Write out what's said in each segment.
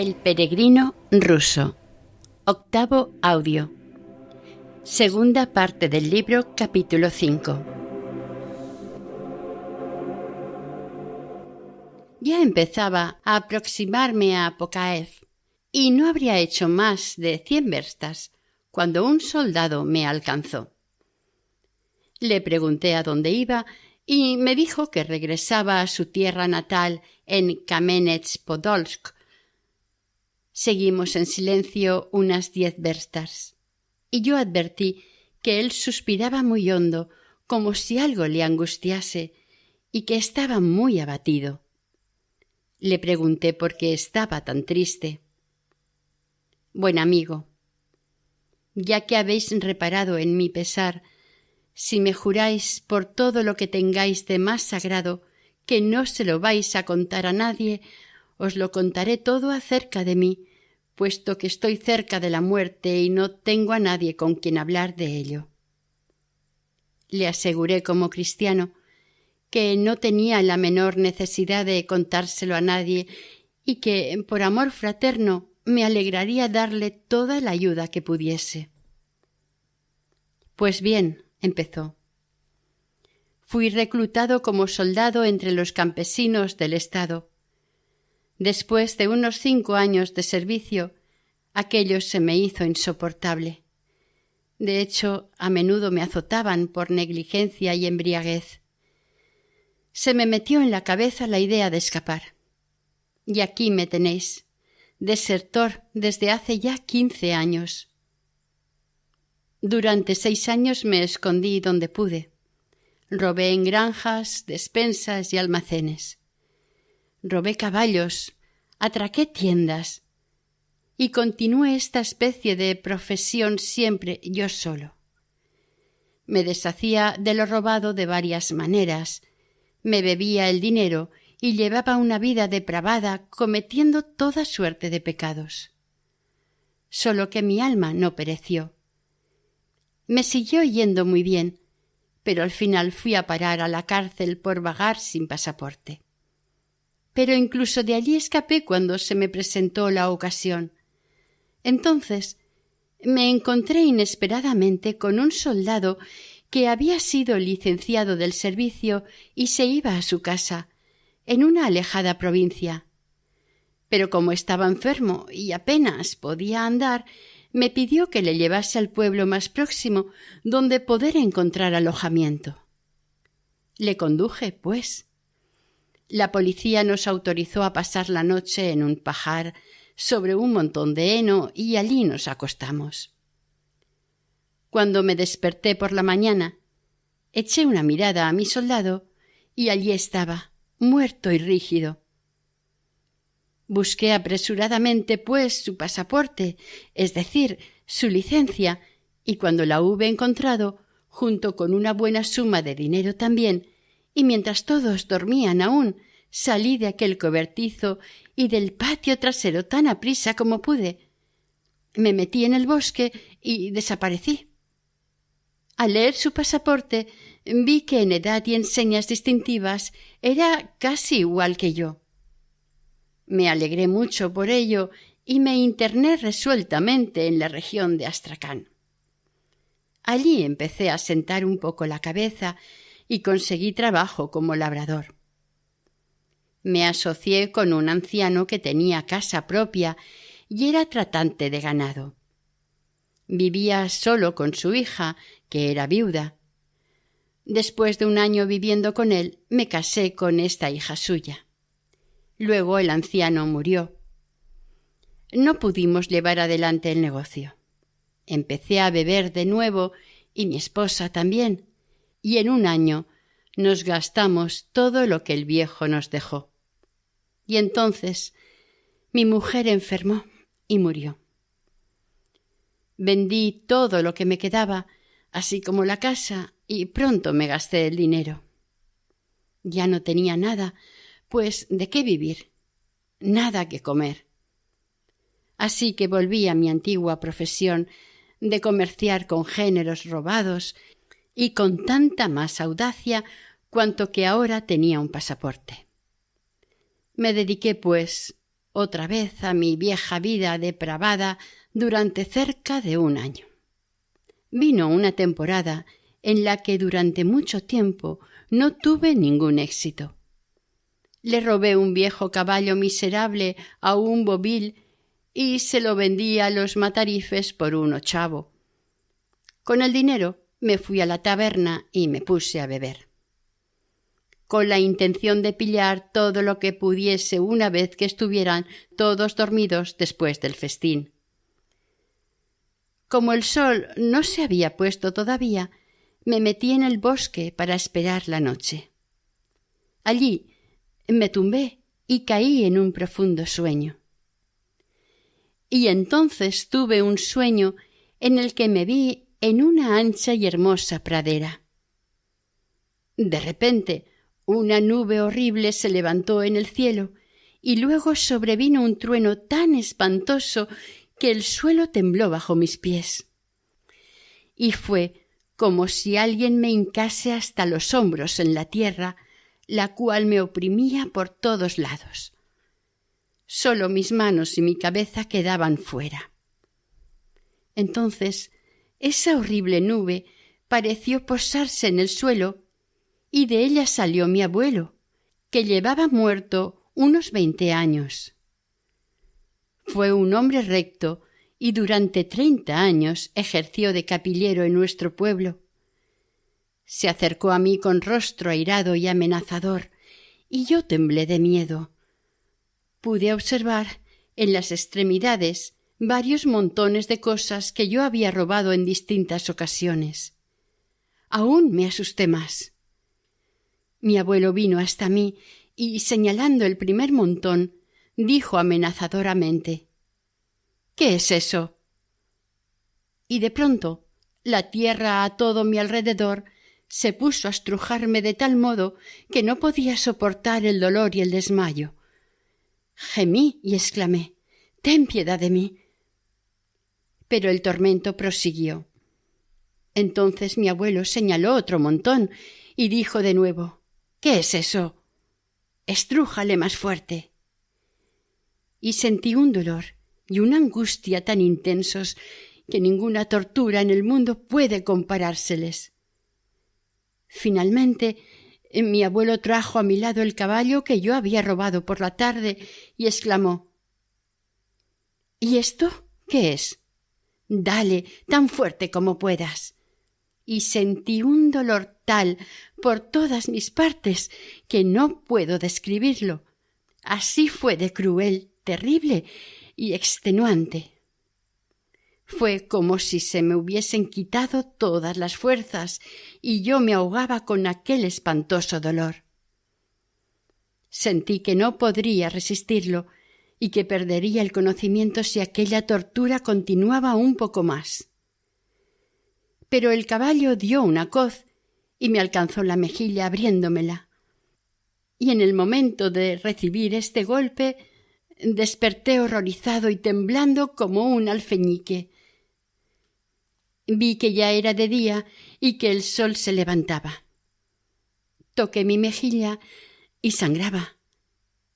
El peregrino ruso. Octavo audio. Segunda parte del libro, capítulo 5. Ya empezaba a aproximarme a Pokaev y no habría hecho más de 100 verstas cuando un soldado me alcanzó. Le pregunté a dónde iba y me dijo que regresaba a su tierra natal en Kamenets-Podolsk. Seguimos en silencio unas 10 verstas, y yo advertí que él suspiraba muy hondo, como si algo le angustiase, y que estaba muy abatido. Le pregunté por qué estaba tan triste. Buen amigo, ya que habéis reparado en mi pesar, si me juráis por todo lo que tengáis de más sagrado que no se lo vais a contar a nadie, os lo contaré todo acerca de mí, puesto que estoy cerca de la muerte y no tengo a nadie con quien hablar de ello. Le aseguré como cristiano que no tenía la menor necesidad de contárselo a nadie y que, por amor fraterno, me alegraría darle toda la ayuda que pudiese. Pues bien, empezó. Fui reclutado como soldado entre los campesinos del estado. Después de unos 5 años de servicio, aquello se me hizo insoportable. De hecho, a menudo me azotaban por negligencia y embriaguez. Se me metió en la cabeza la idea de escapar. Y aquí me tenéis, desertor desde hace ya 15 años. Durante 6 años me escondí donde pude. Robé en granjas, despensas y almacenes. Robé caballos, atraqué tiendas y continué esta especie de profesión siempre yo solo. Me deshacía de lo robado de varias maneras, me bebía el dinero y llevaba una vida depravada cometiendo toda suerte de pecados. Solo que mi alma no pereció. Me siguió yendo muy bien, pero al final fui a parar a la cárcel por vagar sin pasaporte. Pero incluso de allí escapé cuando se me presentó la ocasión. Entonces me encontré inesperadamente con un soldado que había sido licenciado del servicio y se iba a su casa, en una alejada provincia. Pero como estaba enfermo y apenas podía andar, me pidió que le llevase al pueblo más próximo, donde poder encontrar alojamiento. Le conduje, pues. La policía nos autorizó a pasar la noche en un pajar sobre un montón de heno y allí nos acostamos. Cuando me desperté por la mañana, eché una mirada a mi soldado y allí estaba, muerto y rígido. Busqué apresuradamente, pues, su pasaporte, es decir, su licencia, y cuando la hube encontrado, junto con una buena suma de dinero también, y mientras todos dormían aún, salí de aquel cobertizo y del patio trasero tan aprisa como pude. Me metí en el bosque y desaparecí. Al leer su pasaporte, vi que en edad y en señas distintivas era casi igual que yo. Me alegré mucho por ello y me interné resueltamente en la región de Astracán. Allí empecé a sentar un poco la cabeza y conseguí trabajo como labrador. Me asocié con un anciano que tenía casa propia y era tratante de ganado. Vivía solo con su hija, que era viuda. Después de un año viviendo con él, me casé con esta hija suya. Luego el anciano murió. No pudimos llevar adelante el negocio. Empecé a beber de nuevo y mi esposa también, y en un año nos gastamos todo lo que el viejo nos dejó. Y entonces mi mujer enfermó y murió. Vendí todo lo que me quedaba, así como la casa, y pronto me gasté el dinero. Ya no tenía nada, pues ¿de qué vivir? Nada que comer. Así que volví a mi antigua profesión de comerciar con géneros robados y con tanta más audacia cuanto que ahora tenía un pasaporte. Me dediqué, pues, otra vez a mi vieja vida depravada durante cerca de 1 año. Vino una temporada en la que durante mucho tiempo no tuve ningún éxito. Le robé un viejo caballo miserable a un bobil y se lo vendí a los matarifes por 1 ochavo. Con el dinero me fui a la taberna y me puse a beber, con la intención de pillar todo lo que pudiese una vez que estuvieran todos dormidos después del festín. Como el sol no se había puesto todavía, me metí en el bosque para esperar la noche. Allí me tumbé y caí en un profundo sueño. Y entonces tuve un sueño en el que me vi en una ancha y hermosa pradera. De repente, una nube horrible se levantó en el cielo y luego sobrevino un trueno tan espantoso que el suelo tembló bajo mis pies. Y fue como si alguien me hincase hasta los hombros en la tierra, la cual me oprimía por todos lados. Solo mis manos y mi cabeza quedaban fuera. Entonces, esa horrible nube pareció posarse en el suelo y de ella salió mi abuelo, que llevaba muerto unos 20 años. Fue un hombre recto y durante 30 años ejerció de capillero en nuestro pueblo. Se acercó a mí con rostro airado y amenazador, y yo temblé de miedo. Pude observar en las extremidades varios montones de cosas que yo había robado en distintas ocasiones. Aún me asusté más. Mi abuelo vino hasta mí y, señalando el primer montón, dijo amenazadoramente: «¿Qué es eso?». Y de pronto la tierra a todo mi alrededor se puso a estrujarme de tal modo que no podía soportar el dolor y el desmayo. Gemí y exclamé: «¡Ten piedad de mí!». Pero el tormento prosiguió. Entonces mi abuelo señaló otro montón y dijo de nuevo: «¿Qué es eso?». «Estrújale más fuerte». Y sentí un dolor y una angustia tan intensos que ninguna tortura en el mundo puede comparárseles. Finalmente, mi abuelo trajo a mi lado el caballo que yo había robado por la tarde y exclamó: «¿Y esto qué es?». «Dale tan fuerte como puedas». Y sentí un dolor tal por todas mis partes que no puedo describirlo. Así fue de cruel, terrible y extenuante. Fue como si se me hubiesen quitado todas las fuerzas y yo me ahogaba con aquel espantoso dolor. Sentí que no podría resistirlo y que perdería el conocimiento si aquella tortura continuaba un poco más. Pero el caballo dio una coz y me alcanzó la mejilla abriéndomela. Y en el momento de recibir este golpe desperté horrorizado y temblando como un alfeñique. Vi que ya era de día y que el sol se levantaba. Toqué mi mejilla y sangraba,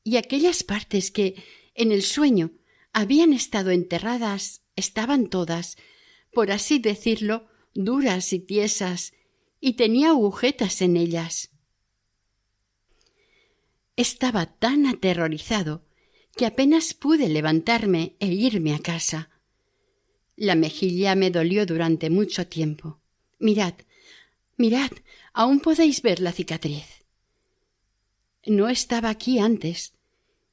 y aquellas partes que, en el sueño, habían estado enterradas estaban todas, por así decirlo, duras y tiesas, y tenía agujetas en ellas. Estaba tan aterrorizado que apenas pude levantarme e irme a casa. La mejilla me dolió durante mucho tiempo. Mirad, mirad, aún podéis ver la cicatriz. No estaba aquí antes,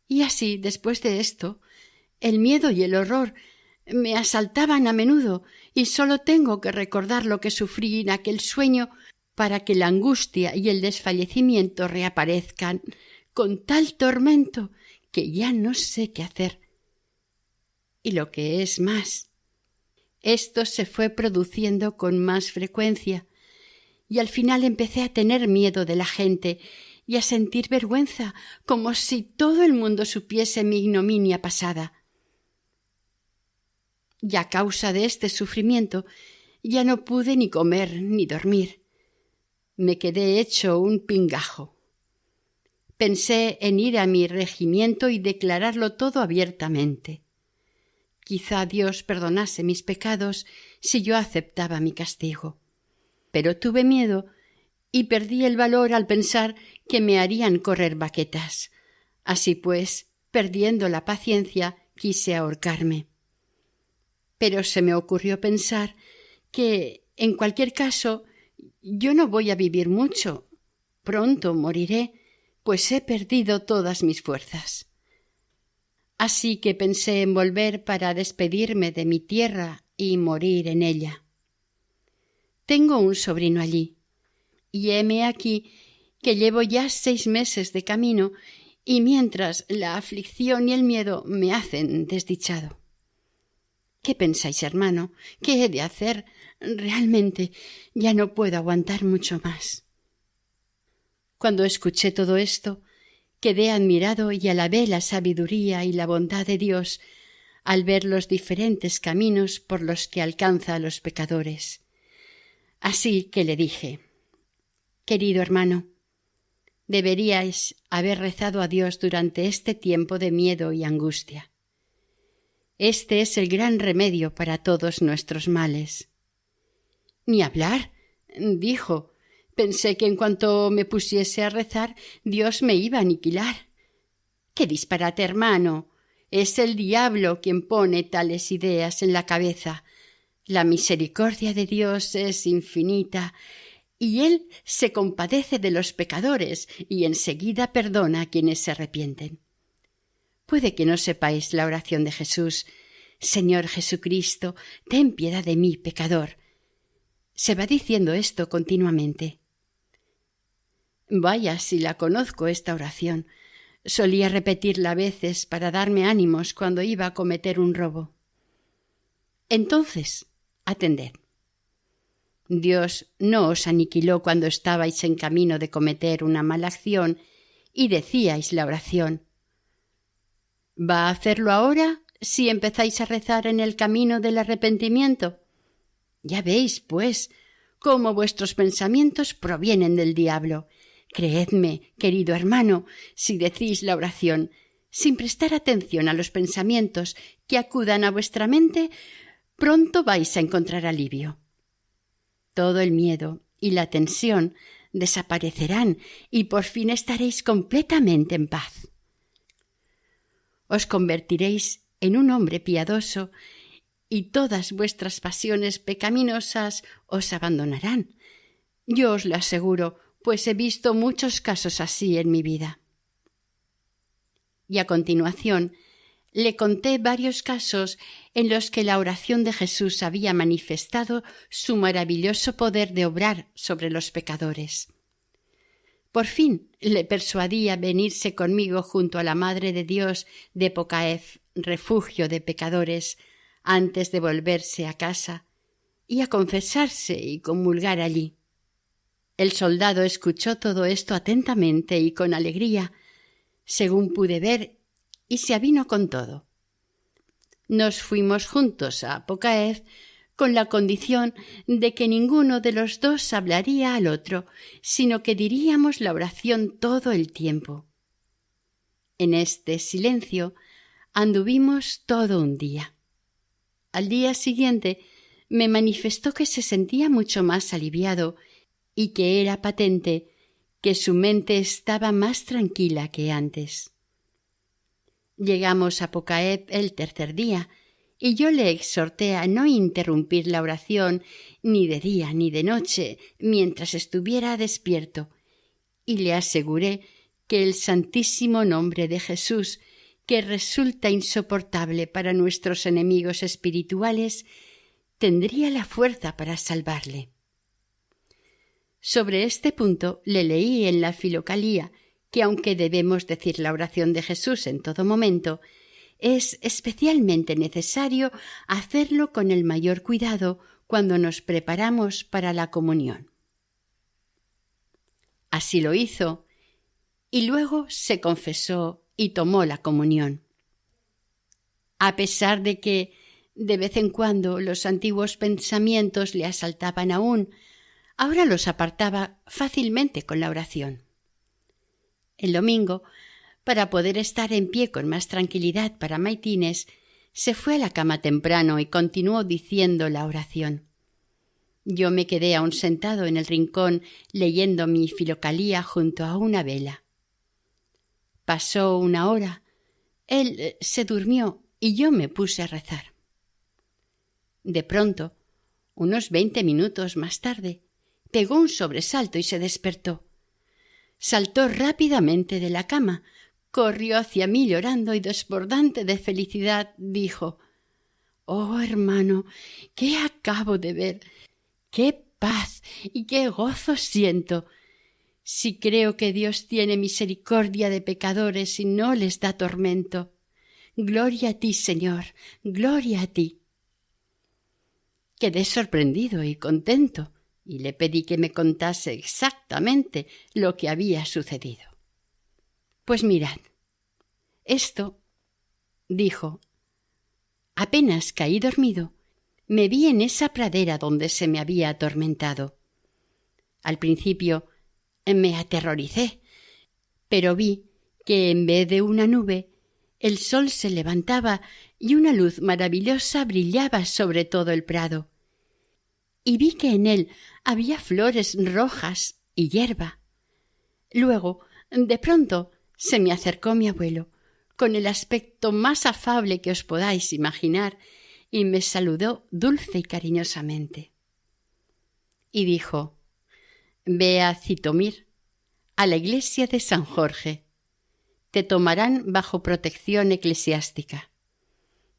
y así, después de esto, el miedo y el horror me asaltaban a menudo y sólo tengo que recordar lo que sufrí en aquel sueño para que la angustia y el desfallecimiento reaparezcan con tal tormento que ya no sé qué hacer. Y lo que es más, esto se fue produciendo con más frecuencia y al final empecé a tener miedo de la gente y a sentir vergüenza, como si todo el mundo supiese mi ignominia pasada. Y a causa de este sufrimiento ya no pude ni comer ni dormir. Me quedé hecho un pingajo. Pensé en ir a mi regimiento y declararlo todo abiertamente. Quizá Dios perdonase mis pecados si yo aceptaba mi castigo. Pero tuve miedo y perdí el valor al pensar que me harían correr baquetas. Así pues, perdiendo la paciencia, quise ahorcarme. Pero se me ocurrió pensar que, en cualquier caso, yo no voy a vivir mucho. Pronto moriré, pues he perdido todas mis fuerzas. Así que pensé en volver para despedirme de mi tierra y morir en ella. Tengo un sobrino allí, y heme aquí que llevo ya 6 meses de camino, y mientras la aflicción y el miedo me hacen desdichado. ¿Qué pensáis, hermano? ¿Qué he de hacer? Realmente ya no puedo aguantar mucho más. Cuando escuché todo esto, quedé admirado y alabé la sabiduría y la bondad de Dios al ver los diferentes caminos por los que alcanza a los pecadores. Así que le dije: querido hermano, deberíais haber rezado a Dios durante este tiempo de miedo y angustia. Este es el gran remedio para todos nuestros males. Ni hablar, dijo. Pensé que en cuanto me pusiese a rezar, Dios me iba a aniquilar. ¡Qué disparate, hermano! Es el diablo quien pone tales ideas en la cabeza. La misericordia de Dios es infinita, y Él se compadece de los pecadores y enseguida perdona a quienes se arrepienten. Puede que no sepáis la oración de Jesús: Señor Jesucristo, ten piedad de mí, pecador. Se va diciendo esto continuamente. Vaya si la conozco, esta oración. Solía repetirla a veces para darme ánimos cuando iba a cometer un robo. Entonces, atended. Dios no os aniquiló cuando estabais en camino de cometer una mala acción y decíais la oración. ¿Va a hacerlo ahora si empezáis a rezar en el camino del arrepentimiento? Ya veis, pues, cómo vuestros pensamientos provienen del diablo. Creedme, querido hermano, si decís la oración sin prestar atención a los pensamientos que acudan a vuestra mente, pronto vais a encontrar alivio. Todo el miedo y la tensión desaparecerán y por fin estaréis completamente en paz. Os convertiréis en un hombre piadoso y todas vuestras pasiones pecaminosas os abandonarán. Yo os lo aseguro, pues he visto muchos casos así en mi vida. Y a continuación le conté varios casos en los que la oración de Jesús había manifestado su maravilloso poder de obrar sobre los pecadores. Por fin le persuadí a venirse conmigo junto a la Madre de Dios de Pocaef, refugio de pecadores, antes de volverse a casa, y a confesarse y comulgar allí. El soldado escuchó todo esto atentamente y con alegría, según pude ver, y se avino con todo. Nos fuimos juntos a Pocaef con la condición de que ninguno de los dos hablaría al otro, sino que diríamos la oración todo el tiempo. En este silencio anduvimos todo un día. Al día siguiente me manifestó que se sentía mucho más aliviado y que era patente que su mente estaba más tranquila que antes. Llegamos a Pocaef el tercer día, y yo le exhorté a no interrumpir la oración ni de día ni de noche mientras estuviera despierto, y le aseguré que el santísimo nombre de Jesús, que resulta insoportable para nuestros enemigos espirituales, tendría la fuerza para salvarle. Sobre este punto le leí en la Filocalía que, aunque debemos decir la oración de Jesús en todo momento, es especialmente necesario hacerlo con el mayor cuidado cuando nos preparamos para la comunión. Así lo hizo, y luego se confesó y tomó la comunión. A pesar de que, de vez en cuando, los antiguos pensamientos le asaltaban aún, ahora los apartaba fácilmente con la oración. El domingo, para poder estar en pie con más tranquilidad para maitines, se fue a la cama temprano y continuó diciendo la oración. Yo me quedé aún sentado en el rincón leyendo mi filocalía junto a una vela. Pasó una hora. Él se durmió y yo me puse a rezar. De pronto, unos 20 minutos más tarde, pegó un sobresalto y se despertó. Saltó rápidamente de la cama, corrió hacia mí llorando y desbordante de felicidad dijo: «Oh, hermano, ¿qué acabo de ver? ¡Qué paz y qué gozo siento! Si creo que Dios tiene misericordia de pecadores y no les da tormento. Gloria a ti, Señor, gloria a ti». Quedé sorprendido y contento, y le pedí que me contase exactamente lo que había sucedido. «Pues mirad, esto», dijo, «apenas caí dormido, me vi en esa pradera donde se me había atormentado. Al principio me aterroricé, pero vi que en vez de una nube, el sol se levantaba y una luz maravillosa brillaba sobre todo el prado. Y vi que en él había flores rojas y hierba. Luego, de pronto, se me acercó mi abuelo, con el aspecto más afable que os podáis imaginar, y me saludó dulce y cariñosamente. Y dijo: «Ve a Zitomir, a la iglesia de San Jorge. Te tomarán bajo protección eclesiástica.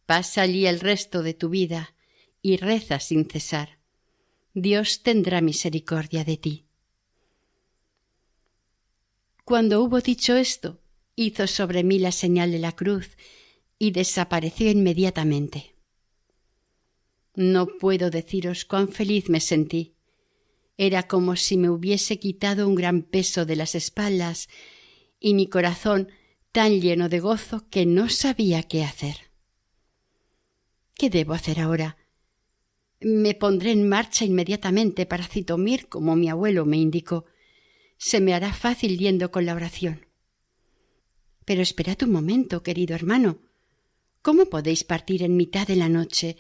Pasa allí el resto de tu vida y reza sin cesar. Dios tendrá misericordia de ti». Cuando hubo dicho esto, hizo sobre mí la señal de la cruz y desapareció inmediatamente. No puedo deciros cuán feliz me sentí. Era como si me hubiese quitado un gran peso de las espaldas y mi corazón tan lleno de gozo que no sabía qué hacer. ¿Qué debo hacer ahora? Me pondré en marcha inmediatamente para Zitomir, como mi abuelo me indicó. Se me hará fácil yendo con la oración. Pero esperad un momento, querido hermano. ¿Cómo podéis partir en mitad de la noche?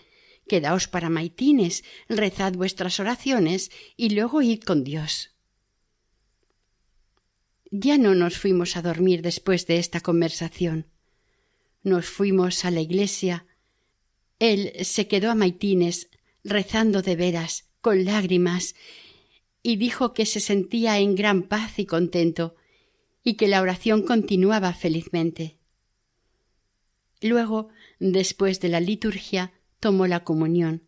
Quedaos para maitines, rezad vuestras oraciones y luego id con Dios. Ya no nos fuimos a dormir después de esta conversación. Nos fuimos a la iglesia. Él se quedó a maitines, rezando de veras, con lágrimas, y dijo que se sentía en gran paz y contento, y que la oración continuaba felizmente. Luego, después de la liturgia, tomó la comunión,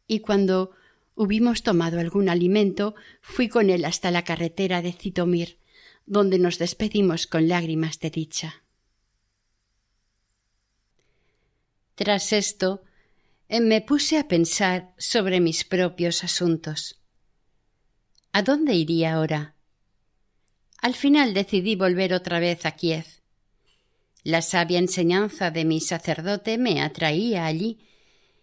y cuando hubimos tomado algún alimento, fui con él hasta la carretera de Zitomir, donde nos despedimos con lágrimas de dicha. Tras esto, me puse a pensar sobre mis propios asuntos. ¿A dónde iría ahora? Al final decidí volver otra vez a Kiev. La sabia enseñanza de mi sacerdote me atraía allí,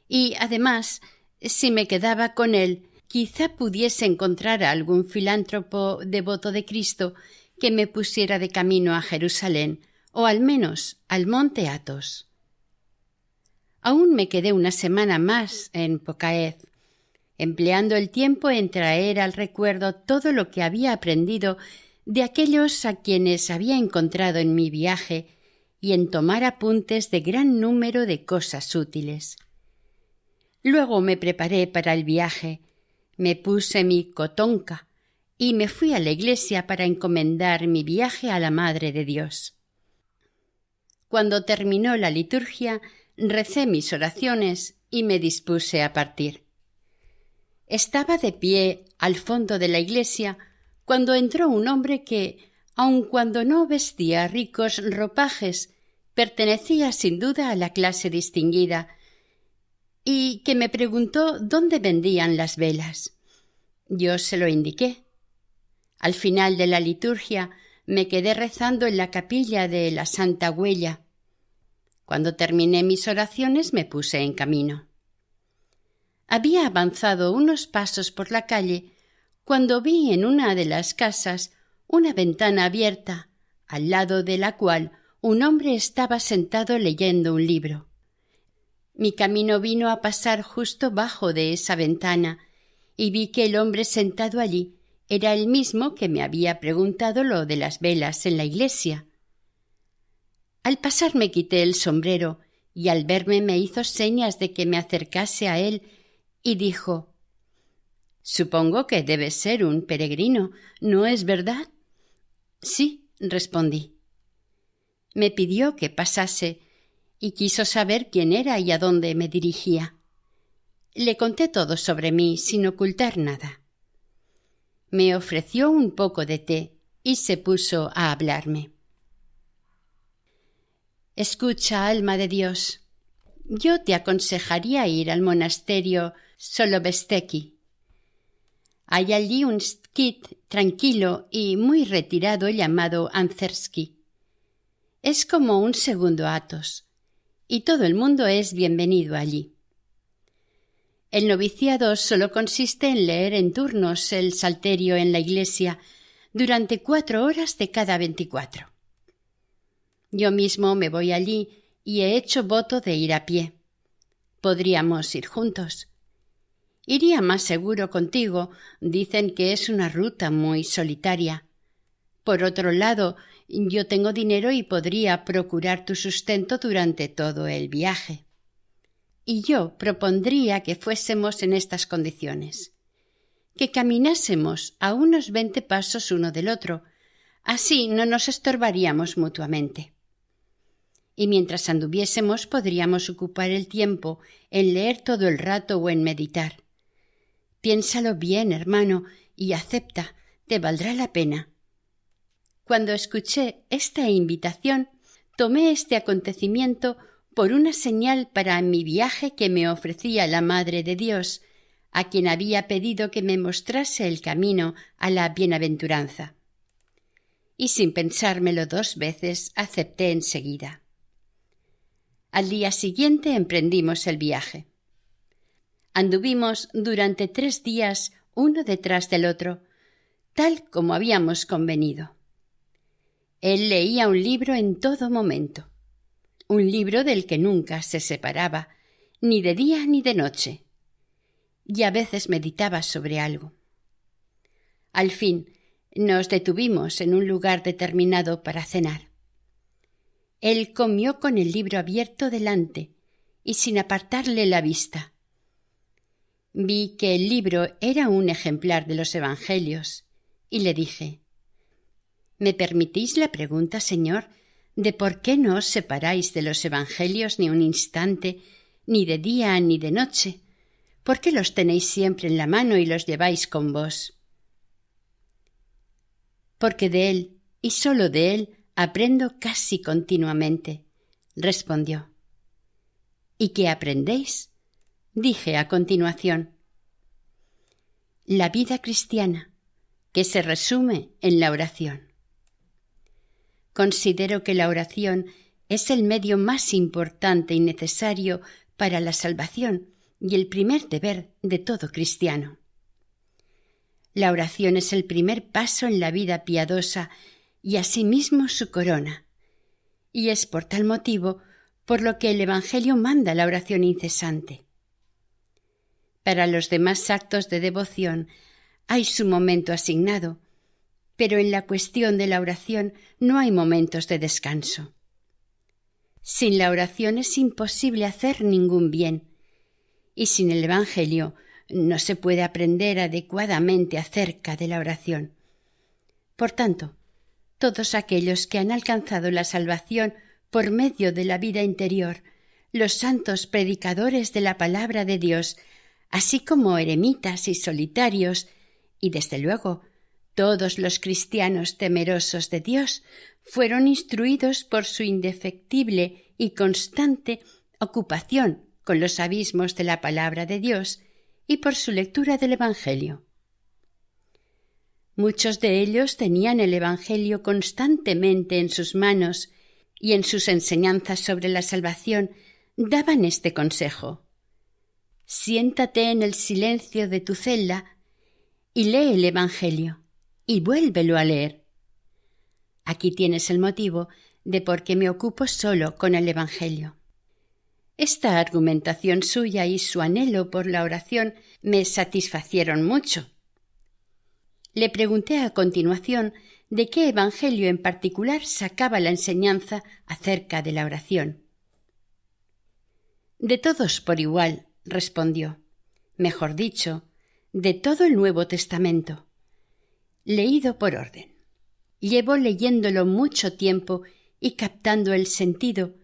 y además, si me quedaba con él, quizá pudiese encontrar a algún filántropo devoto de Cristo que me pusiera de camino a Jerusalén, o al menos al monte Athos. Aún me quedé una semana más en Pokaev, empleando el tiempo en traer al recuerdo todo lo que había aprendido de aquellos a quienes había encontrado en mi viaje y en tomar apuntes de gran número de cosas útiles. Luego me preparé para el viaje, me puse mi cotonca y me fui a la iglesia para encomendar mi viaje a la Madre de Dios. Cuando terminó la liturgia, recé mis oraciones y me dispuse a partir. Estaba de pie al fondo de la iglesia cuando entró un hombre que, aun cuando no vestía ricos ropajes, pertenecía sin duda a la clase distinguida, y que me preguntó dónde vendían las velas. Yo se lo indiqué. Al final de la liturgia me quedé rezando en la capilla de la Santa Huella. Cuando terminé mis oraciones me puse en camino. Había avanzado unos pasos por la calle cuando vi en una de las casas una ventana abierta, al lado de la cual un hombre estaba sentado leyendo un libro. Mi camino vino a pasar justo bajo de esa ventana y vi que el hombre sentado allí era el mismo que me había preguntado lo de las velas en la iglesia. Al pasar me quité el sombrero y al verme me hizo señas de que me acercase a él y dijo: «Supongo que debes ser un peregrino, ¿no es verdad?» «Sí», respondí. Me pidió que pasase y quiso saber quién era y a dónde me dirigía. Le conté todo sobre mí sin ocultar nada. Me ofreció un poco de té y se puso a hablarme. «Escucha, alma de Dios, yo te aconsejaría ir al monasterio Solovesteki. Hay allí un skit tranquilo y muy retirado llamado Anzersky. Es como un segundo Athos, y todo el mundo es bienvenido allí. El noviciado solo consiste en leer en turnos el salterio en la iglesia durante 4 horas de cada 24. Yo mismo me voy allí y he hecho voto de ir a pie. Podríamos ir juntos. Iría más seguro contigo, dicen que es una ruta muy solitaria. Por otro lado, yo tengo dinero y podría procurar tu sustento durante todo el viaje. Y yo propondría que fuésemos en estas condiciones: que caminásemos a unos 20 pasos uno del otro, así no nos estorbaríamos mutuamente. Y mientras anduviésemos podríamos ocupar el tiempo en leer todo el rato o en meditar. Piénsalo bien, hermano, y acepta, te valdrá la pena». Cuando escuché esta invitación, tomé este acontecimiento por una señal para mi viaje que me ofrecía la Madre de Dios, a quien había pedido que me mostrase el camino a la bienaventuranza. Y sin pensármelo 2 veces, acepté enseguida. Al día siguiente emprendimos el viaje. Anduvimos durante 3 días uno detrás del otro, tal como habíamos convenido. Él leía un libro en todo momento, un libro del que nunca se separaba, ni de día ni de noche, y a veces meditaba sobre algo. Al fin nos detuvimos en un lugar determinado para cenar. Él comió con el libro abierto delante y sin apartarle la vista. Vi que el libro era un ejemplar de los Evangelios y le dije: «¿Me permitís la pregunta, señor, de por qué no os separáis de los Evangelios ni un instante, ni de día ni de noche? ¿Por qué los tenéis siempre en la mano y los lleváis con vos?» «Porque de él, y sólo de él, aprendo casi continuamente», respondió. «¿Y qué aprendéis?», dije a continuación. «La vida cristiana, que se resume en la oración. Considero que la oración es el medio más importante y necesario para la salvación y el primer deber de todo cristiano. La oración es el primer paso en la vida piadosa y asimismo su corona, y es por tal motivo por lo que el Evangelio manda la oración incesante. Para los demás actos de devoción hay su momento asignado, pero en la cuestión de la oración no hay momentos de descanso. Sin la oración es imposible hacer ningún bien, y sin el Evangelio no se puede aprender adecuadamente acerca de la oración. Por tanto, todos aquellos que han alcanzado la salvación por medio de la vida interior, los santos predicadores de la palabra de Dios, así como eremitas y solitarios, y desde luego todos los cristianos temerosos de Dios, fueron instruidos por su indefectible y constante ocupación con los abismos de la palabra de Dios y por su lectura del Evangelio. Muchos de ellos tenían el Evangelio constantemente en sus manos y en sus enseñanzas sobre la salvación daban este consejo: «Siéntate en el silencio de tu celda y lee el Evangelio y vuélvelo a leer. Aquí tienes el motivo de por qué me ocupo solo con el Evangelio. Esta argumentación suya y su anhelo por la oración me satisfacieron mucho. Le pregunté a continuación de qué evangelio en particular sacaba la enseñanza acerca de la oración. De todos por igual, respondió. Mejor dicho, de todo el Nuevo Testamento. Leído por orden. Llevo leyéndolo mucho tiempo y captando el sentido,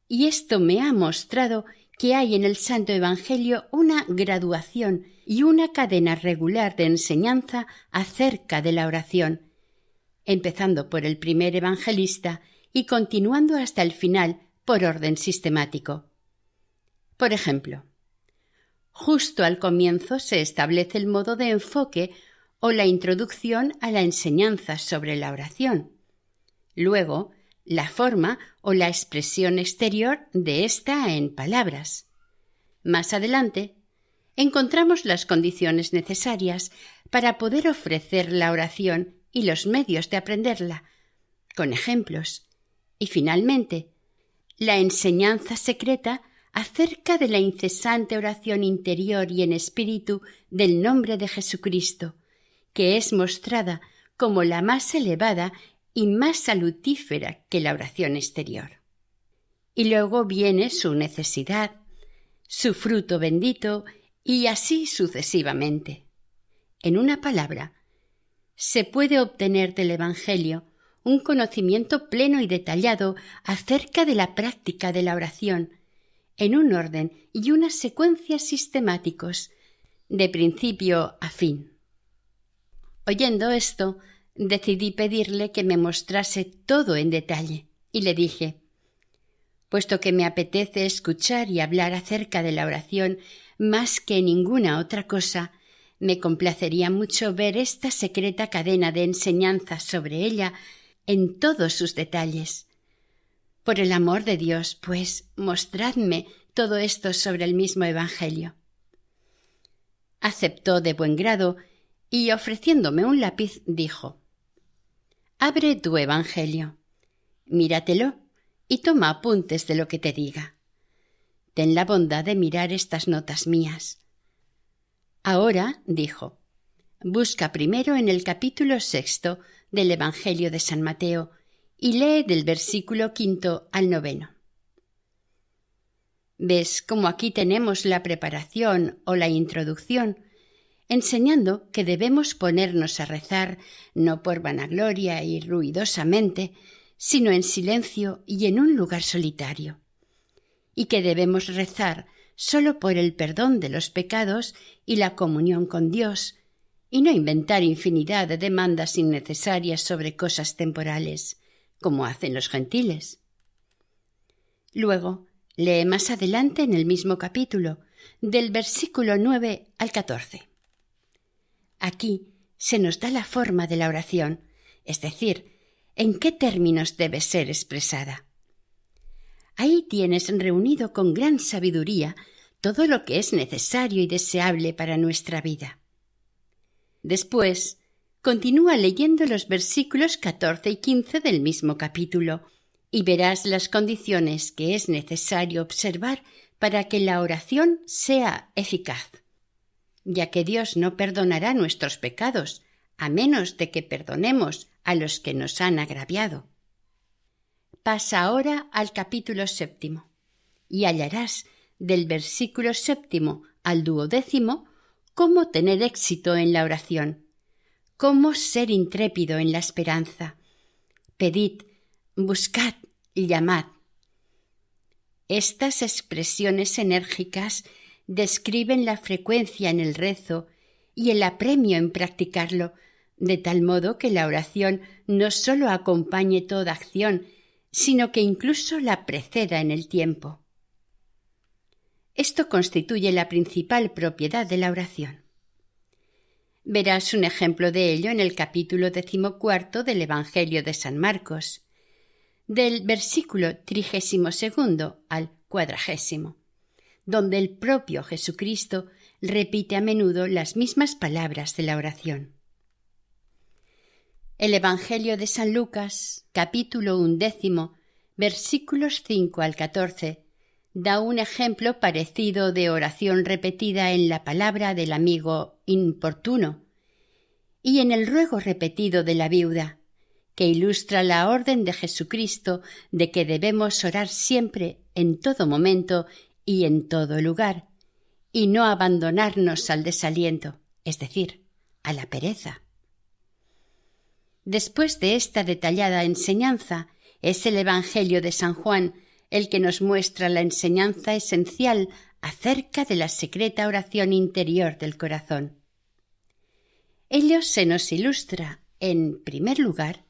y esto me ha mostrado que hay en el Santo Evangelio una graduación y una cadena regular de enseñanza acerca de la oración, empezando por el primer evangelista y continuando hasta el final por orden sistemático. Por ejemplo, justo al comienzo se establece el modo de enfoque o la introducción a la enseñanza sobre la oración. Luego, la forma o la expresión exterior de ésta en palabras. Más adelante, encontramos las condiciones necesarias para poder ofrecer la oración y los medios de aprenderla, con ejemplos. Y finalmente, la enseñanza secreta acerca de la incesante oración interior y en espíritu del nombre de Jesucristo, que es mostrada como la más elevada y más salutífera que la oración exterior. Y luego viene su necesidad, su fruto bendito y así sucesivamente. En una palabra, se puede obtener del Evangelio un conocimiento pleno y detallado acerca de la práctica de la oración, en un orden y una secuencia sistemáticos, de principio a fin. Oyendo esto, decidí pedirle que me mostrase todo en detalle, y le dije: puesto que me apetece escuchar y hablar acerca de la oración más que ninguna otra cosa, me complacería mucho ver esta secreta cadena de enseñanza sobre ella en todos sus detalles. Por el amor de Dios, pues, mostradme todo esto sobre el mismo Evangelio. Aceptó de buen grado y, ofreciéndome un lápiz, dijo: abre tu Evangelio, míratelo y toma apuntes de lo que te diga. Ten la bondad de mirar estas notas mías. Ahora, dijo, busca primero en el capítulo 6 del Evangelio de San Mateo y lee del versículo 5 al 9. ¿Ves cómo aquí tenemos la preparación o la introducción, enseñando que debemos ponernos a rezar no por vanagloria y ruidosamente, sino en silencio y en un lugar solitario, y que debemos rezar solo por el perdón de los pecados y la comunión con Dios, y no inventar infinidad de demandas innecesarias sobre cosas temporales, como hacen los gentiles? Luego, lee más adelante en el mismo capítulo, del versículo 9 al 14. Aquí se nos da la forma de la oración, es decir, en qué términos debe ser expresada. Ahí tienes reunido con gran sabiduría todo lo que es necesario y deseable para nuestra vida. Después, continúa leyendo los versículos 14 y 15 del mismo capítulo y verás las condiciones que es necesario observar para que la oración sea eficaz, ya que Dios no perdonará nuestros pecados, a menos de que perdonemos a los que nos han agraviado. Pasa ahora al capítulo 7 y hallarás del versículo 7 al 12 cómo tener éxito en la oración, cómo ser intrépido en la esperanza. Pedid, buscad y llamad. Estas expresiones enérgicas describen la frecuencia en el rezo y el apremio en practicarlo, de tal modo que la oración no sólo acompañe toda acción, sino que incluso la preceda en el tiempo. Esto constituye la principal propiedad de la oración. Verás un ejemplo de ello en el capítulo 14 del Evangelio de San Marcos, del versículo 32 al 40, donde el propio Jesucristo repite a menudo las mismas palabras de la oración. El Evangelio de San Lucas, capítulo 11, versículos 5 al 14, da un ejemplo parecido de oración repetida en la palabra del amigo importuno y en el ruego repetido de la viuda, que ilustra la orden de Jesucristo de que debemos orar siempre, en todo momento y en todo lugar, y no abandonarnos al desaliento, es decir, a la pereza. Después de esta detallada enseñanza, es el Evangelio de San Juan el que nos muestra la enseñanza esencial acerca de la secreta oración interior del corazón. Ello se nos ilustra, en primer lugar,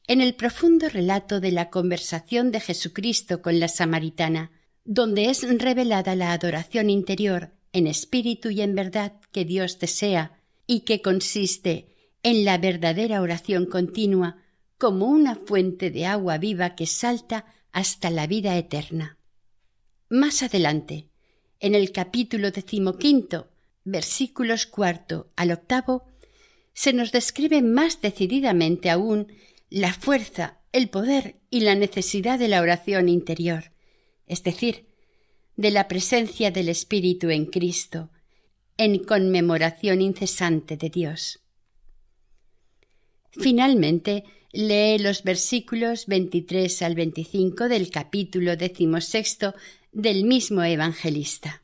en el profundo relato de la conversación de Jesucristo con la samaritana, donde es revelada la adoración interior en espíritu y en verdad que Dios desea y que consiste en la verdadera oración continua como una fuente de agua viva que salta hasta la vida eterna. Más adelante, en el capítulo 15, versículos 4 al 8, se nos describe más decididamente aún la fuerza, el poder y la necesidad de la oración interior, es decir, de la presencia del Espíritu en Cristo, en conmemoración incesante de Dios. Finalmente, lee los versículos 23 al 25 del capítulo 16 del mismo evangelista.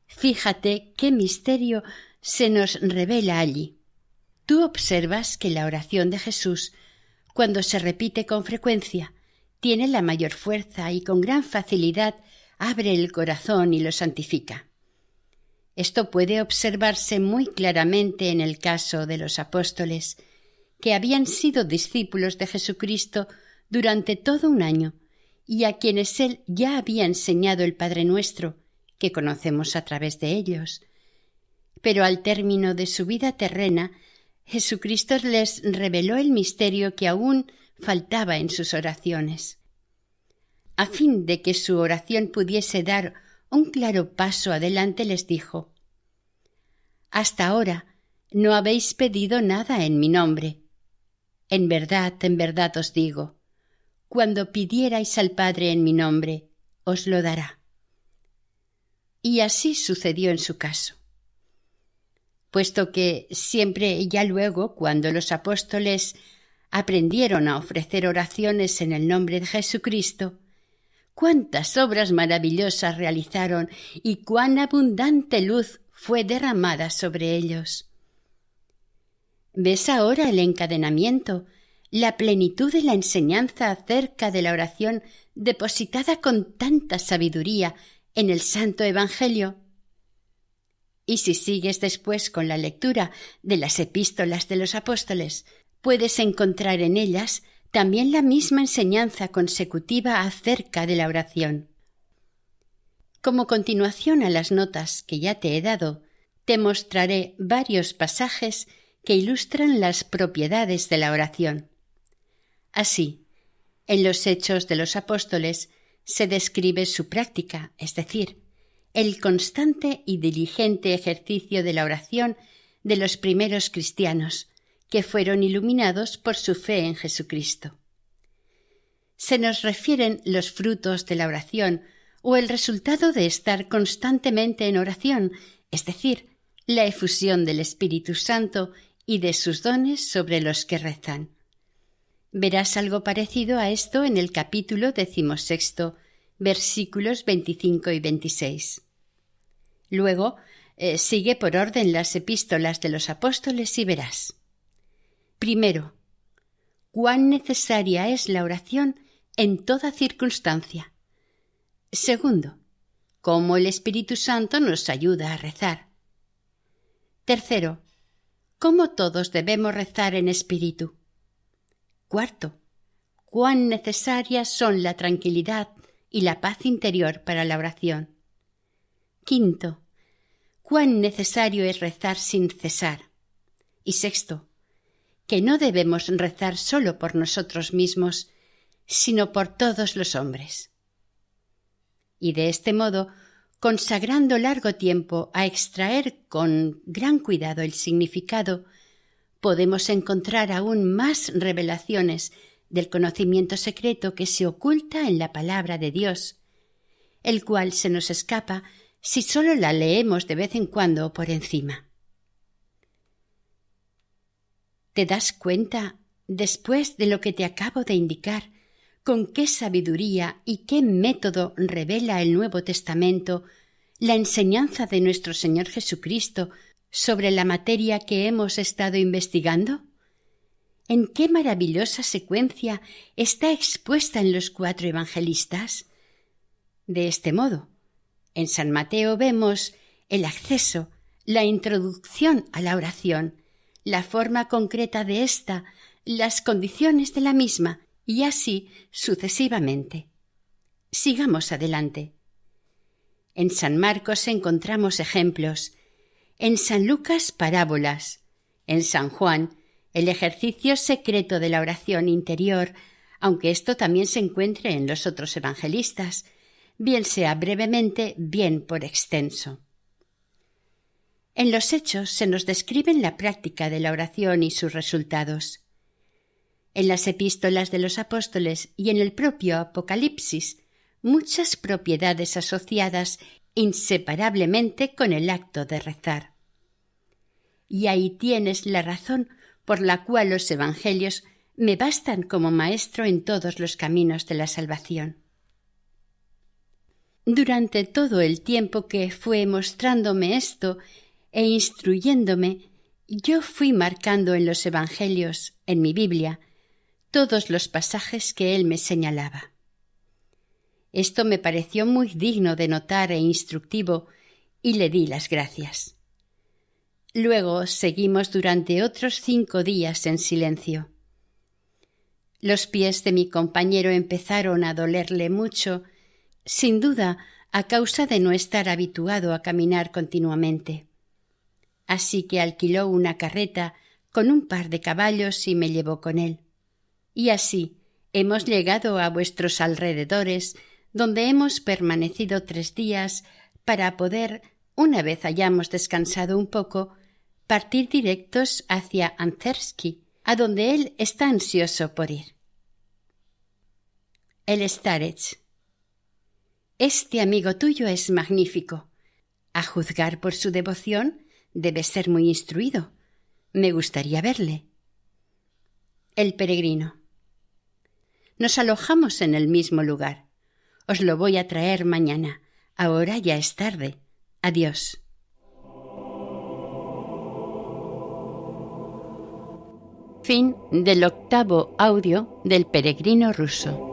Fíjate qué misterio se nos revela allí. Tú observas que la oración de Jesús, cuando se repite con frecuencia, tiene la mayor fuerza y con gran facilidad abre el corazón y lo santifica. Esto puede observarse muy claramente en el caso de los apóstoles, que habían sido discípulos de Jesucristo durante todo un año y a quienes Él ya había enseñado el Padre Nuestro, que conocemos a través de ellos. Pero al término de su vida terrena, Jesucristo les reveló el misterio que aún faltaba en sus oraciones. A fin de que su oración pudiese dar un claro paso adelante, les dijo: «Hasta ahora no habéis pedido nada en mi nombre. En verdad os digo, cuando pidierais al Padre en mi nombre, os lo dará». Y así sucedió en su caso. Puesto que siempre ya luego, cuando los apóstoles aprendieron a ofrecer oraciones en el nombre de Jesucristo, cuántas obras maravillosas realizaron y cuán abundante luz fue derramada sobre ellos. ¿Ves ahora el encadenamiento, la plenitud de la enseñanza acerca de la oración depositada con tanta sabiduría en el Santo Evangelio? Y si sigues después con la lectura de las epístolas de los apóstoles, puedes encontrar en ellas también la misma enseñanza consecutiva acerca de la oración. Como continuación a las notas que ya te he dado, te mostraré varios pasajes que ilustran las propiedades de la oración. Así, en los Hechos de los Apóstoles se describe su práctica, es decir, el constante y diligente ejercicio de la oración de los primeros cristianos, que fueron iluminados por su fe en Jesucristo. Se nos refieren los frutos de la oración o el resultado de estar constantemente en oración, es decir, la efusión del Espíritu Santo y de sus dones sobre los que rezan. Verás algo parecido a esto en el capítulo 16, versículos 25 y 26. Luego, sigue por orden las epístolas de los apóstoles y verás. Primero, cuán necesaria es la oración en toda circunstancia. Segundo, cómo el Espíritu Santo nos ayuda a rezar. Tercero, cómo todos debemos rezar en espíritu. Cuarto, cuán necesarias son la tranquilidad y la paz interior para la oración. Quinto, cuán necesario es rezar sin cesar. Y sexto, que no debemos rezar solo por nosotros mismos, sino por todos los hombres. Y de este modo, consagrando largo tiempo a extraer con gran cuidado el significado, podemos encontrar aún más revelaciones del conocimiento secreto que se oculta en la palabra de Dios, el cual se nos escapa si solo la leemos de vez en cuando o por encima. ¿Te das cuenta, después de lo que te acabo de indicar, con qué sabiduría y qué método revela el Nuevo Testamento la enseñanza de nuestro Señor Jesucristo sobre la materia que hemos estado investigando? ¿En qué maravillosa secuencia está expuesta en los 4 evangelistas? De este modo, en San Mateo vemos el acceso, la introducción a la oración, la forma concreta de ésta, las condiciones de la misma, y así sucesivamente. Sigamos adelante. En San Marcos encontramos ejemplos, en San Lucas parábolas, en San Juan el ejercicio secreto de la oración interior, aunque esto también se encuentre en los otros evangelistas, bien sea brevemente, bien por extenso. En los Hechos se nos describen la práctica de la oración y sus resultados. En las epístolas de los apóstoles y en el propio Apocalipsis, muchas propiedades asociadas inseparablemente con el acto de rezar. Y ahí tienes la razón por la cual los evangelios me bastan como maestro en todos los caminos de la salvación. Durante todo el tiempo que fue mostrándome esto e instruyéndome, yo fui marcando en los evangelios, en mi Biblia, todos los pasajes que él me señalaba. Esto me pareció muy digno de notar e instructivo, y le di las gracias. Luego seguimos durante otros 5 días en silencio. Los pies de mi compañero empezaron a dolerle mucho, sin duda a causa de no estar habituado a caminar continuamente. Así que alquiló una carreta con un par de caballos y me llevó con él. Y así hemos llegado a vuestros alrededores, donde hemos permanecido 3 días para poder, una vez hayamos descansado un poco, partir directos hacia Anzersky, a donde él está ansioso por ir. El Starets. Este amigo tuyo es magnífico. A juzgar por su devoción, debe ser muy instruido. Me gustaría verle. El peregrino. Nos alojamos en el mismo lugar. Os lo voy a traer mañana. Ahora ya es tarde. Adiós. Fin del 8º audio del peregrino ruso.